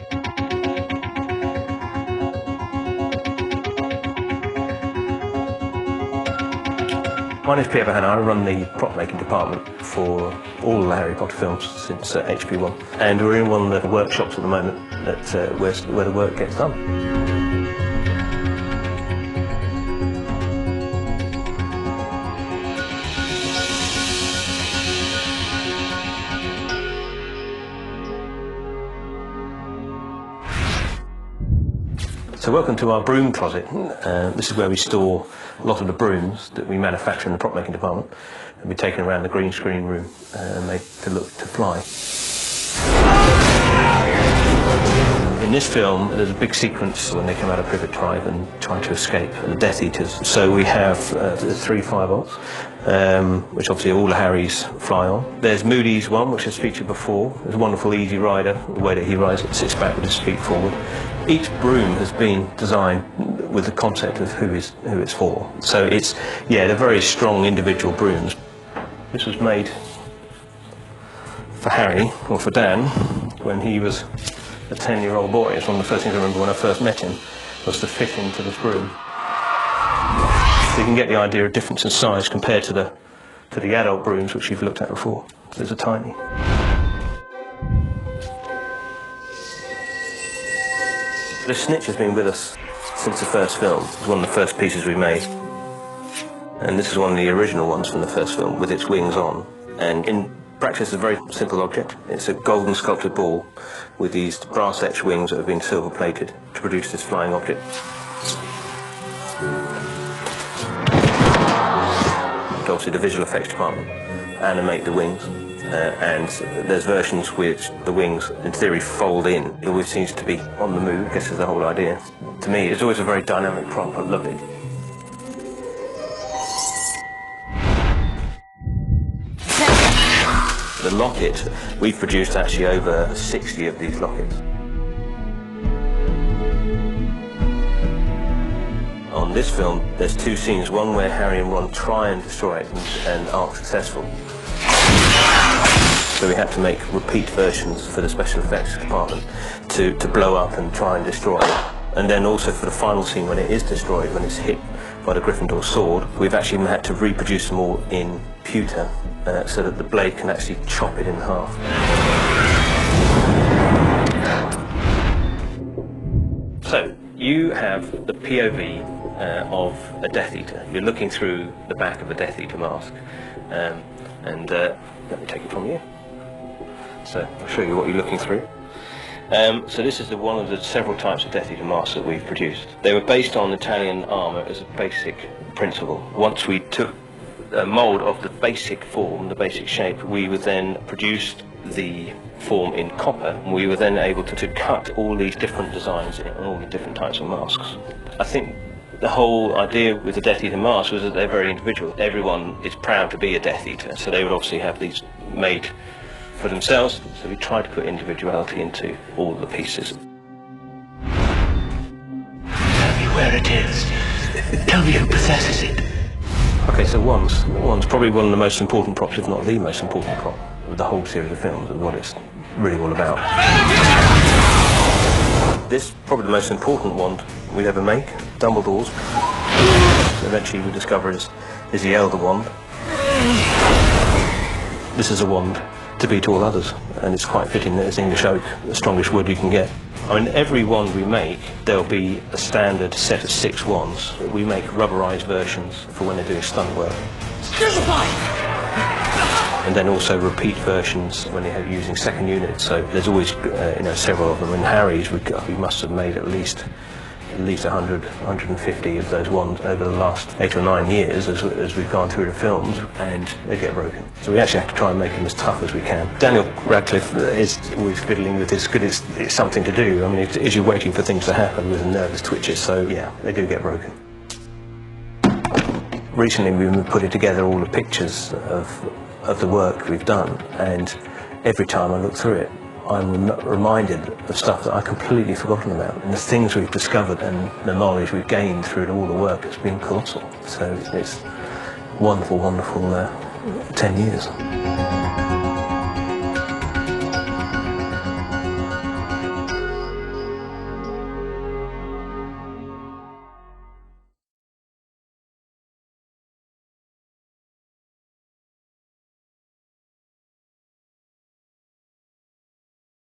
My name's Pierre Vahan. I run the prop making department for all the Harry Potter films since HP1, and we're in one of the workshops at the moment where the work gets done. So welcome to our broom closet. This is where we store a lot of the brooms that we manufacture in the prop making department, and we're taken around the green screen room and made to look to fly. In this film, there's a big sequence when they come out of Privet Drive and try to escape the Death Eaters. So we have the 3 firebolts, which obviously all the Harrys fly on. There's Moody's one, which has featured before. There's a wonderful Easy Rider, the way that he rides it, sits back with his feet forward. Each broom has been designed with the concept of who it's for. So it's, yeah, they're very strong individual brooms. This was made for Harry, or for Dan, when he was a 10-year-old boy. It's one of the first things I remember when I first met him, was to fit into this broom. So you can get the idea of difference in size compared to the adult brooms which you've looked at before. So these are tiny. The snitch has been with us since the first film. It's one of the first pieces we made. And this is one of the original ones from the first film, with its wings on. And in practice, it's a very simple object. It's a golden sculpted ball with these brass-etched wings that have been silver-plated to produce this flying object. And obviously, the visual effects department animate the wings. And there's versions which the wings, in theory, fold in. It always seems to be on the move, I guess is the whole idea. To me, it's always a very dynamic prop. I love it. The locket, we've produced actually over 60 of these lockets. On this film, there's 2 scenes, one where Harry and Ron try and destroy it and aren't successful. So we had to make repeat versions for the special effects department to blow up and try and destroy it. And then also for the final scene when it is destroyed, when it's hit by the Gryffindor sword, we've actually had to reproduce them all in pewter so that the blade can actually chop it in half. So you have the POV of a Death Eater. You're looking through the back of a Death Eater mask. And let me take it from you. So I'll show you what you're looking through. So this is one of the several types of Death Eater masks that we've produced. They were based on Italian armour as a basic principle. Once we took a mould of the basic form, the basic shape, we would then produce the form in copper, and we were then able to cut all these different designs in all the different types of masks. I think the whole idea with the Death Eater masks was that they're very individual. Everyone is proud to be a Death Eater, so they would obviously have these made for themselves, so we tried to put individuality into all the pieces. Tell me where it is. Tell me who possesses it. Okay, so Wand's probably one of the most important props, if not the most important prop of the whole series of films, and what it's really all about. This is probably the most important wand we'd ever make, Dumbledore's. Eventually we discover is the Elder Wand. This is a wand to beat all others, and it's quite fitting that it's English oak, the strongest wood you can get. I mean, every wand we make, there'll be a standard set of 6 wands. We make rubberized versions for when they're doing stunt work. And then also repeat versions when they're using second units. So there's always several of them. In Harry's, we must have made at least 100, 150 of those wands over the last 8 or 9 years as we've gone through the films, and they get broken. So we actually have to try and make them as tough as we can. Daniel Radcliffe is always fiddling with this, because it's something to do. I mean, as you're waiting for things to happen with nervous twitches, so yeah, they do get broken. Recently we've been putting together all the pictures of the work we've done, and every time I look through it, I'm reminded of stuff that I've completely forgotten about, and the things we've discovered and the knowledge we've gained through all the work has been colossal. So it's wonderful, wonderful 10 years.